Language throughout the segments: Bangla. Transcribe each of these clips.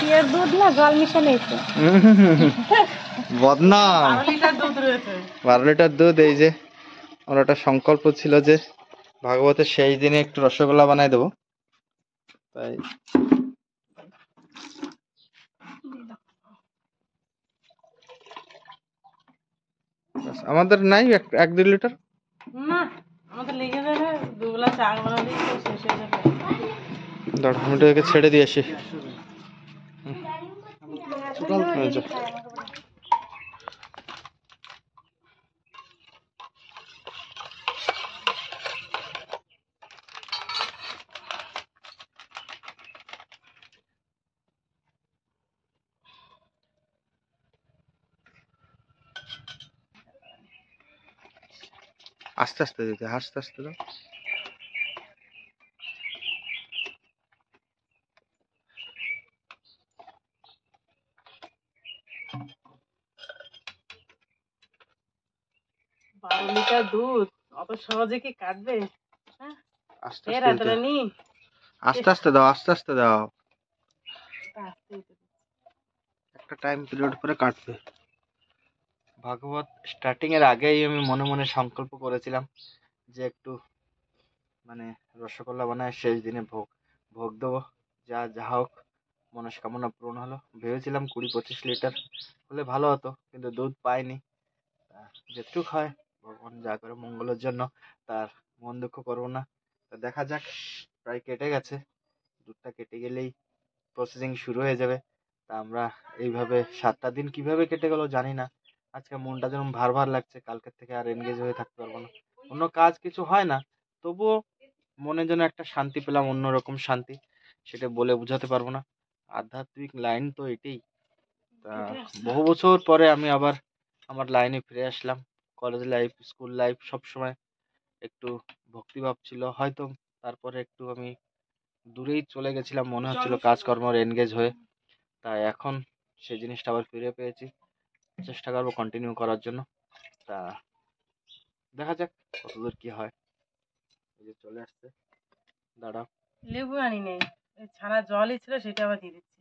পিওর দুধ না জল মিশানো হয়েছে। বদনাম। 12 লিটার দুধ রয়েছে। 12 লিটার দুধ। এই যে আমার একটা সংকল্প ছিল যে ভাগবতের সেই দিনে একটু রসগোল্লা বানাই দেবো, তাই আমাদের নাই 1-2 লিটার। না আমাদের লেগে যাবে, দুবেলা চা বানালেই তো শেষ হয়ে যাবে। দাঁড়া আমি এটাকে ছেড়ে দিয়ে আসি। আস্তে আস্তে দিতে, আস্তে আস্তে দাও। বারো লিটার দুধ অত সহজে কি কাটবে? হ্যাঁ আস্তে এর আস্তে দিতে, আদরানি আস্তে আস্তে দাও, আস্তে আস্তে দাও। আস্তে একটা টাইম পিরিয়ড পরে কাটবে। ভাগবত স্টার্টিং এর আগেই আমি মনে মনে সংকল্প করেছিলাম যে একটু মানে রসগোল্লা বানায় শেষ দিনে ভোগ ভোগ দেবো, যা যা হোক মনস্কামনা পূরণ হলো। ভেবেছিলাম 20-25 লিটার হলে ভালো হতো, কিন্তু দুধ পাইনি। যেটুক হয় ভগবান যা করে মঙ্গলের জন্য, তার মন দুঃখ করবো না। তা দেখা যাক, প্রায় কেটে গেছে। দুধটা কেটে গেলেই প্রসেসিং শুরু হয়ে যাবে। তা আমরা এইভাবে 7টা দিন কিভাবে কেটে গেল জানি না। আজকে মনটা যেমন ভার ভার লাগছে, কালকের থেকে আর এনগেজ হয়ে থাকতে পারবো না। অন্য কাজ কিছু হয় না, তবুও মনে যেন একটা শান্তি পেলাম, অন্যরকম শান্তি, সেটা বলে বোঝাতে পারবো না। আধ্যাত্মিক লাইন তো এটাই। তা বহু বছর পরে আমি আবার আমার লাইনে ফিরে আসলাম। কলেজ লাইফ, স্কুল লাইফ সবসময় একটু ভক্তিভাব ছিল হয়তো, তারপরে একটু আমি দূরেই চলে গেছিলাম মনে হচ্ছিল কাজকর্মর এনগেজ হয়ে। তাই এখন সেই জিনিসটা আবার ফিরে পেয়েছি, চেষ্টা করবো কন্টিনিউ করার জন্য। তা দেখা যাক কতদূর কি হয়। এই যে চলে আসছে, দাঁড়াও। লেবু আনি নেই, ছাড়া জলই ছিল সেটা আবার দিয়ে দিচ্ছি।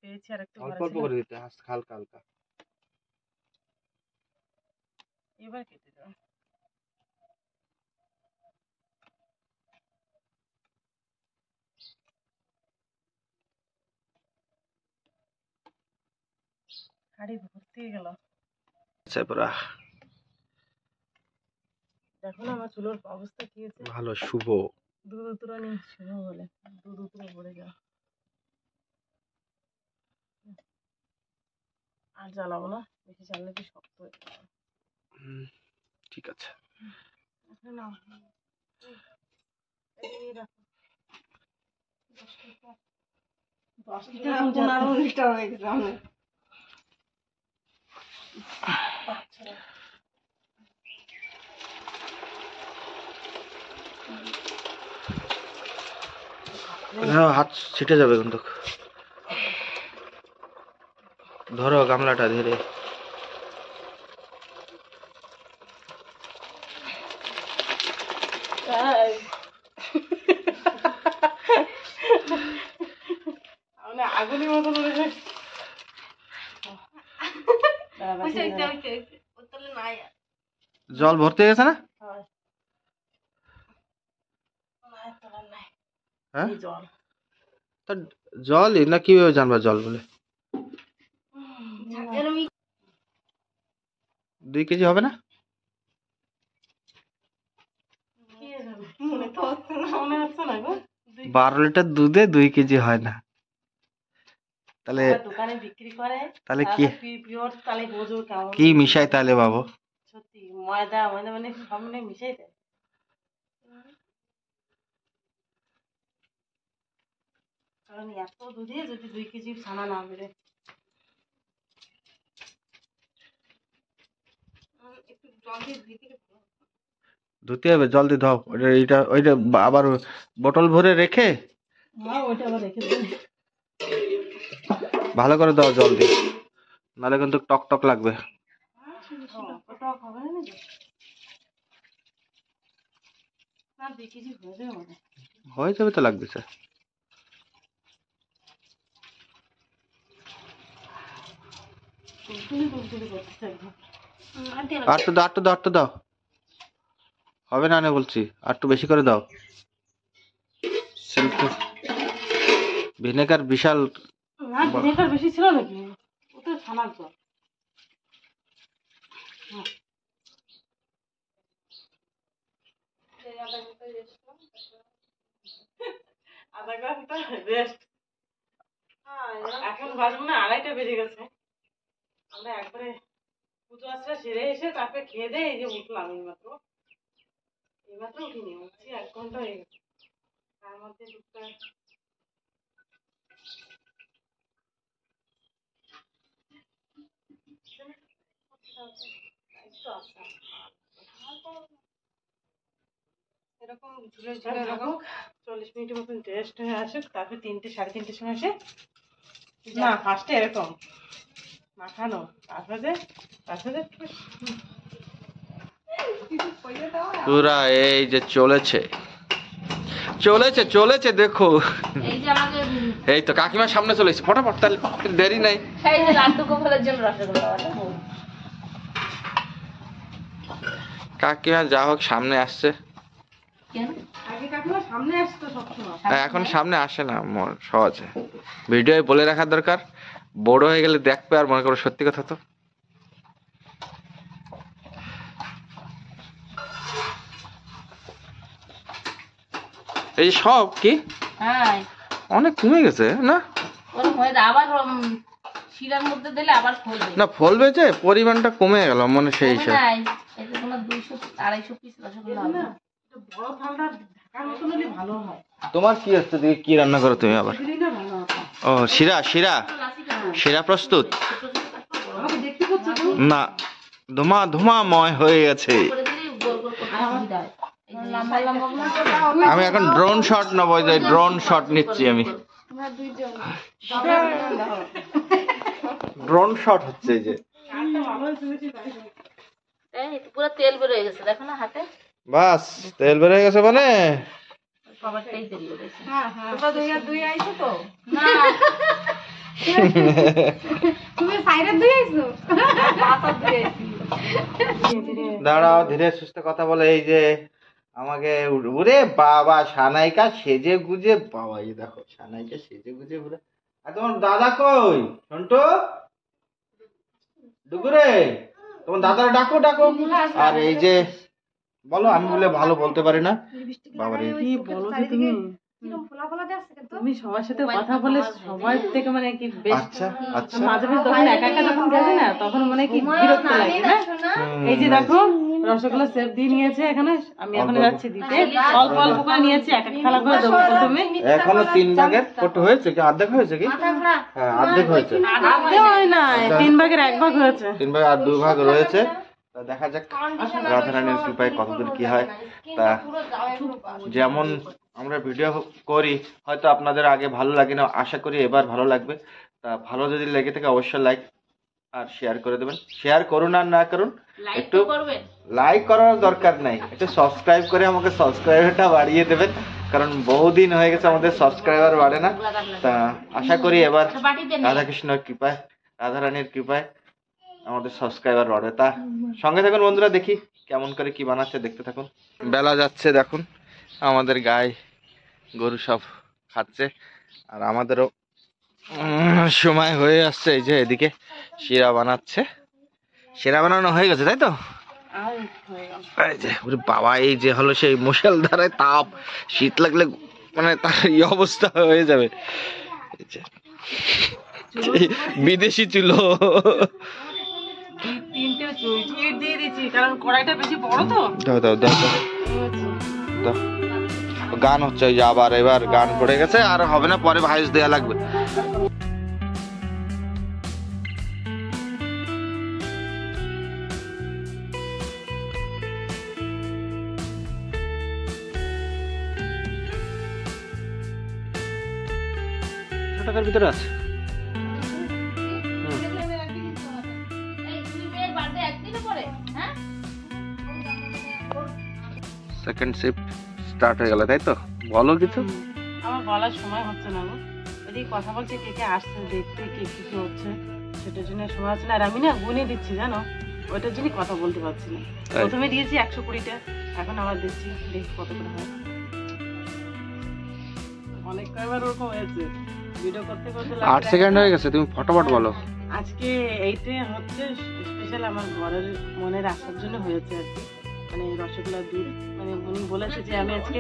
পেয়েছি আর একটু অল্প অল্প করে দিতে, হালকা হালকা। এবার কেটে দাও। হাড়ি ভর্তি হয়ে গেল। আচ্ছা পুরা দেখো না আমার চুলোর অবস্থা কি হয়েছে। ভালো শুভ। দুধ উতরা নেই, শুভ বলে দুধ উতরে পড়ে যাও। আর জ্বালাবো না, বেশি জ্বাললে কি শক্ত হয়ে যাবে। ঠিক আছে। না এই রাখো, 15 লিটার হয়ে গেছে আমার। হাত ছিটে যাবে কিন্তু, ধরো গামলাটা ধীরে। আগুনের মতন জল ভর্তি হয়ে গেছে না? হ্যাঁ জলই না, কিভাবে জানবা জল বলে? 2 কেজি হবে না? 12 লিটার দুধে 2 কেজি হয় না? তাহলে দোকানে বিক্রি করে, তাহলে পিওর, তাহলে বোঝো কেমন কি মিশাই তাহলে বাবু? সত্যি ময়দা ময়দা মানে সামনে মিশাই দেয়। কারণ এত দুধে যদি 2 কেজি ছানা না বেরোয়, একটু জল দিয়ে ধুতে হবে, জল দিয়ে দাও। ওইটা আবার বোতল ভরে রেখে ওইটা আবার রেখে দেবে। ভালো করে দাও জল দিয়ে, নাহলে কিন্তু টক টক লাগবে। টক হবে না, না 2 কেজি হয়ে যাবে। হয়ে যাবে তো, লাগবে স্যার। তুলতুলি করছে একদম। আটটু দাও হবে না না বলছি, আটটু বেশি করে দাও। ভিনেগার বিশাল। না ভিনেগার বেশি ছিল নাকি, ওটা ছানার জল। আধা ঘন্টা রেস্ট। এখন বাজবো না 2:30 বেজে গেছে। আমরা একবারে পুজো আচ্ছা সেরে এসে তারপরে খেয়ে দিয়ে এই যে উঠলাম। এইমাত্র উঠিনি, উঠছি 1 ঘন্টা হয়ে গেছে। তার মধ্যে টুকটাক এরকম ঝুলে ঝুলে এরকম 40 মিনিটের মতন রেস্ট হয়ে আসুক, তারপরে 3টে 3:30 সময় এসে না ফার্স্টে এরকম মাখানো, তারপরে পুরা এই যে চলেছে দেখো। এই যে আমাদের এই তো কাকিমার সামনে চলেছে, ফটাফট তাহলে দেরি নাই। এই যে লাড্ডু গোপালের জন্য রসগোল্লা বানাবো। কাকিমা যা হোক সামনে আসছে। কেন আগে কাকিমা সামনে আসতো সবসময়। এখন সামনে আসে না মোর সহজে, ভিডিও বলে রাখা দরকার, বড় হয়ে গেলে দেখবে আর মনে করো সত্যি কথা। তো এই সব কি হ্যাঁ অনেক কমে গেছে না? ওরকম হয়ে যায়, আবার শিরার মধ্যে দিলে আবার ফলবে না ফলবে যে পরিমাণটা কমে গেল মনে সেই হিসাবে। নাই এতে তোমার 200-250 পিস রসগোল্লা হবে। এটা বড় থালটা ঢাকার মতন হলে ভালো হয়, তোমার কি হচ্ছে দেখি, কি রান্না করো তুমি আবার? দিলেই না ভালো হতো। ও শিরা প্রস্তুত আমাকে দেখতে পাচ্ছো তো? না, ধুমাময় হয়ে গেছে। করে দিলে গোল গোল করে সুবিধা হয়। এই যে লম্বা লম্বা আমি এখন ড্রোন শট নেবো, যে ড্রোন শট নিচ্ছি আমি। ড্রোন শট হচ্ছে এই যে। কাজটা ভালো হয়েছে বেশি তাই তো। এই তো পুরো তেল বের হয়ে গেছে, দেখো না হাতে বাস তেল বেরিয়ে গেছে মানে সবারটাই তেল বের হয়েছে। তোমরা দুই আইছো তো? না তুমি সাইডে দুই আইছো? পাতা দুই আইছি। দাঁড়াও, ধীরে সুস্থে কথা বলে। এই যে আমাকে ওরে বাবা সানাইকা সেজে গুজে, বাবা এই দেখো সানাইকা সেজে গুজে পুরো। আর তোমার দাদা কই? সন্টু ডুগুরে, তোমার দাদার ডাকো। আর এই যে বলো, আমি বলে ভালো বলতে পারি না বাবারে। কি বলো যে তুমি? কিরকম ফোলা ফোলা যাচ্ছে কিন্তু। তুমি সবার সাথে কথা বলে সবার থেকে মানে কি বেশ। আচ্ছা মাঝে মাঝে তখন একা একা যখন যাবে না, তখন মানে কি বিরক্ত লাগে না? এই যে দেখো রসগোল্লা সেট দিয়ে নিয়েছে এখানে, আমি এখন যাচ্ছি দিতে। অল্প অল্প করে নিয়েছি, এক এক থালা করে দেবো প্রথমে। এখনো 3 ভাগের কত হয়েছে কি? অর্ধেক হয়েছে কি? হ্যাঁ অর্ধেক হয়েছে। আধে হয় না, 3 ভাগের 1 ভাগ হয়েছে। 3 ভাগ আর 2 ভাগ রয়েছে। তা দেখা যাক রাধারানীর কৃপায় কতদূর কি হয়। তা যেমন আমরা ভিডিও করি, হয়তো আপনাদের আগে ভালো লাগে না, আশা করি এবার ভালো লাগবে। তা ভালো যদি লেগে থাকে অবশ্যই লাইক আর শেয়ার করে দেবেন। শেয়ার করুন আর না করুন, একটু লাইক করার দরকার নাই, একটু সাবস্ক্রাইব করে আমাকে সাবস্ক্রাইবারটা বাড়িয়ে দেবেন, কারণ বহুদিন হয়ে গেছে আমাদের সাবস্ক্রাইবার বাড়ে না। তা আশা করি এবার রাধাকৃষ্ণের কৃপায়, রাধারানীর কৃপায় আমাদের সাবস্ক্রাইবার বাড়বে। তা সঙ্গে থাকুন বন্ধুরা, দেখি কেমন করে কি বানাচ্ছে, দেখতে থাকুন। বেলা যাচ্ছে দেখুন, আমাদের গায়ে গরু সব খাচ্ছে, আর আমাদেরও সময় হয়ে আসছে। এই যে এদিকে শিরা বানাচ্ছে, শিরা বানানো হয়ে গেছে তাই তো? এই যে ওরে বাবা, এই যে হলো সেই মুষলধারে তাপ, শীত লাগলে মানে তার এই অবস্থা হয়ে যাবে। এই যে বিদেশি চুলো, 3টে ইট দিয়ে দিচ্ছি, কারণ কড়াইটা বেশি বড় তো। দাও গান হচ্ছে, ওই যে আবার এবার গান পড়ে গেছে, আর হবে না, পরে ভাইস দেয়া লাগবে। টাকার ভিতরে আছে। সেকেন্ড শিফট স্টার্ট হয়ে গেল তাই তো? বলো কিছু। আমার বলার সময় হচ্ছে না গো, এদিকে কথা বলছে কে কে আসছে দেখতে, কি কি হচ্ছে। সেটার জন্য সময় আছে না। আর আমি না গুনে দিচ্ছি জানো, ওইটার জন্য কথা বলতে পারছি না। প্রথমে দিয়েছি 120টা, এখন আবার দিচ্ছি, দেখি কত করে হয়। অনেক কয়বার ওরকম হয়েছে, ভিডিও করতে করতে 8 সেকেন্ড হয়ে গেছে, তুমি ফটাফট বলো। আজকে এইটা হচ্ছে স্পেশাল আমার ঘরের মনের আসার জন্য হয়েছে আর কি, মানে রসগোল্লার দুধ। মানে উনি বলেছে যে আমি আজকে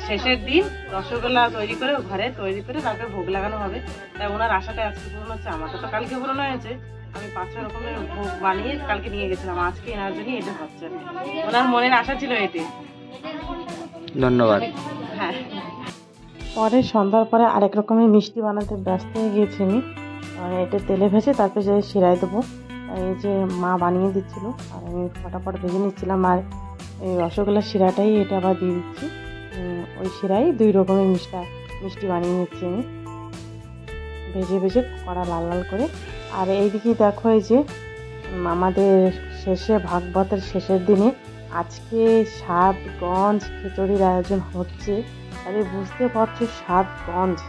শেষের দিন রসগোল্লা তৈরি করে ঘরে তৈরি করে তারপরে ভোগ লাগানো হবে, তাই ওনার আশাটা আজকে পূরণ হচ্ছে। আমাকে তো কালকে পূরণ হয়েছে, আমি 5-6 রকমের ভোগ বানিয়ে কালকে নিয়ে গেছিলাম, আজকে এনার জন্য এটা হচ্ছে আর কি। ওনার মনের আশা ছিল এটাই। ধন্যবাদ। হ্যাঁ, পরে সন্ধ্যার পরে আরেক রকমের মিষ্টি বানাতে ব্যস্ত হয়ে গিয়েছি আমি। এটা তেলে ভেজে তারপরে যে শিরায় দেবো, এই যে মা বানিয়ে দিচ্ছিল আর আমি ফটাফট ভেজে নিচ্ছিলাম। আর এই রসগোল্লার শিরাটাই এটা আবার দিয়ে দিচ্ছি, ওই শিরাই 2 রকমের মিষ্টি বানিয়ে নিচ্ছি আমি ভেজে ভেজে কড়া লাল লাল করে। আর এইদিকে দেখো, এই যে আমাদের শেষে ভাগবতের শেষের দিনে আজকে 7 গঞ্জ খিচুড়ির আয়োজন হচ্ছে। আরে বুঝতে পারছো, 7 গঞ্জ।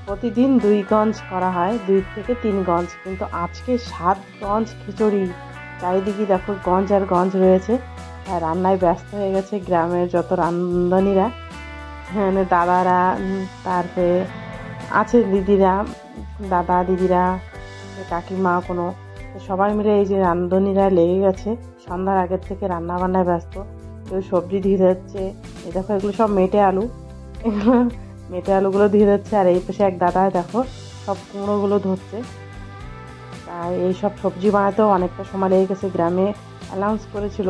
প্রতিদিন 2 গঞ্জ করা হয়, 2 থেকে 3 গঞ্জ, কিন্তু আজকে 7 গঞ্জ খিচুড়ি। চারিদিকে দেখো গঞ্জ আর গঞ্জ রয়েছে। আর রান্নায় ব্যস্ত হয়ে গেছে গ্রামের যত রাঁধুনিরা, মানে দাদারা, তারপরে আছে দিদিরা, দাদা দিদিরা, কাকিমা, কোনো সবাই মিলে এই যে রাঁধুনিরা লেগে গেছে সন্ধ্যার আগের থেকে রান্না বান্নায় ব্যস্ত। কেউ সবজি ধুয়ে যাচ্ছে, এই দেখো এগুলো সব মেটে আলু, এগুলো মেটে আলুগুলো ধুয়ে যাচ্ছে। আর এই পাশে এক দাদা দেখো সব কুমড়োগুলো ধরছে। আর এই সব সবজি বানাতেও অনেকটা সময় লেগে গেছে, গ্রামে অ্যানাউন্স করেছিল,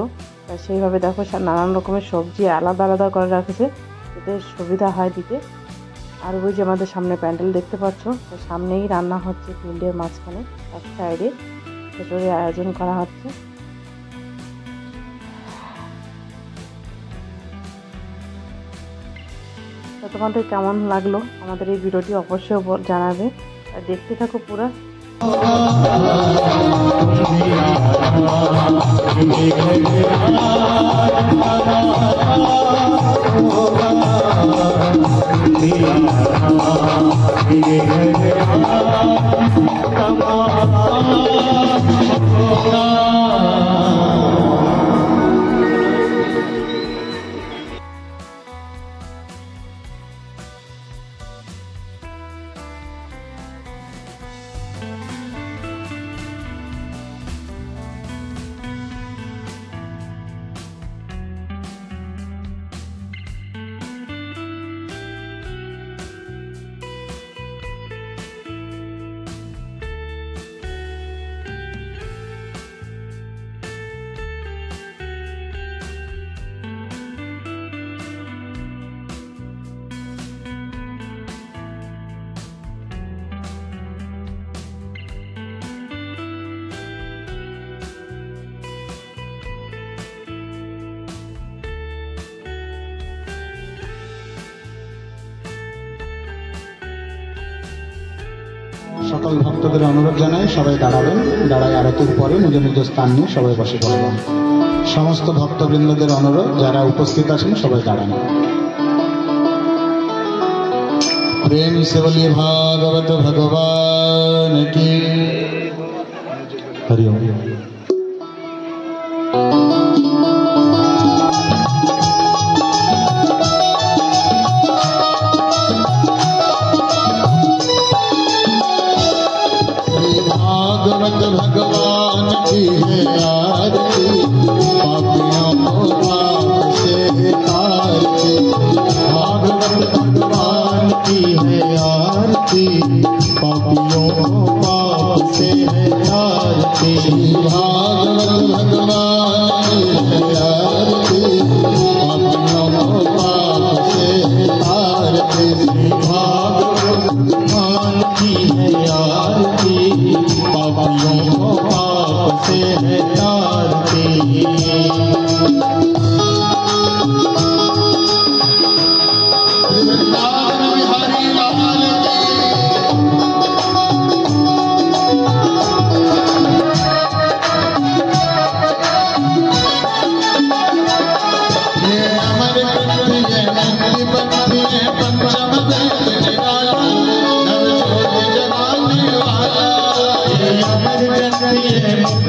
সেইভাবে দেখো নানান রকমের সবজি আলাদা আলাদা করে রাখেছে, এতে সুবিধা হয় দিতে। আর ওই যে আমাদের সামনে প্যান্ডেল দেখতে পাচ্ছ, তো সামনেই রান্না হচ্ছে, ফিল্ডের মাঝখানে এক সাইডে খিচুড়ির আয়োজন করা হচ্ছে। তো তোমাদের কেমন লাগলো আমাদের এই ভিডিওটি অবশ্যই জানাবে, আর দেখতে থাকো পুরো। সকল ভক্তদের অনুরোধ জানাই সবাই দাঁড়াবেন, দাঁড়ায় আরতির পরে নিজ নিজ স্থান নিয়ে সবাই বসে পড়বেন। সমস্ত ভক্তবৃন্দদের অনুরোধ, যারা উপস্থিত আছেন সবাই দাঁড়ান। প্রেম से बोलिए भागवत भगवान की हरि ओम। भागवत भगवान की है आरती, पापियों को पाप से तारती। भागवत भगवान की है आरती, पापियों को पाप से तारती। भागवत भगवान की है आरती, पापियों को पाप से तारती। भागवत भगवान की है आरती, पापियों को पाप से तारती। वृंदावन बिहारी लाल की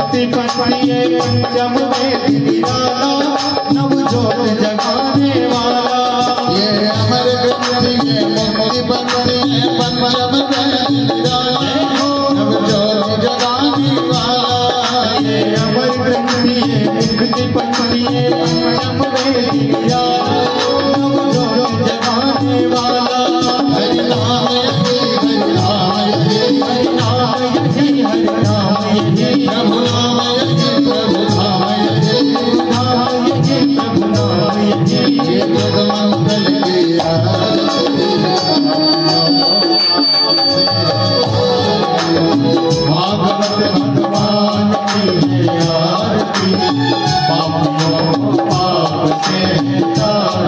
मुक्ति पतिये पंचम वेद निराला नवजोत जगाने वाला ये अमर ग्रंथि ये मुक्ति पतिये पंचम वेद निराला नवजोत जगाने वाला ये अमर ग्रंथि ये मुक्ति पतिये पंचम वेद निराला नवजोत जगाने वाला हरि नाम हरि नाम हरि नाम हरि नाम प्रभु नाम प्रभु नाम प्रभु नाम ये जगमंगल की भागवत भगवान की आरती पापियों पाप से तारती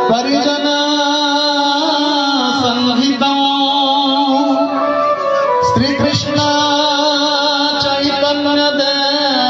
परिजना संहिता श्री कृष्ण चैतन्य देव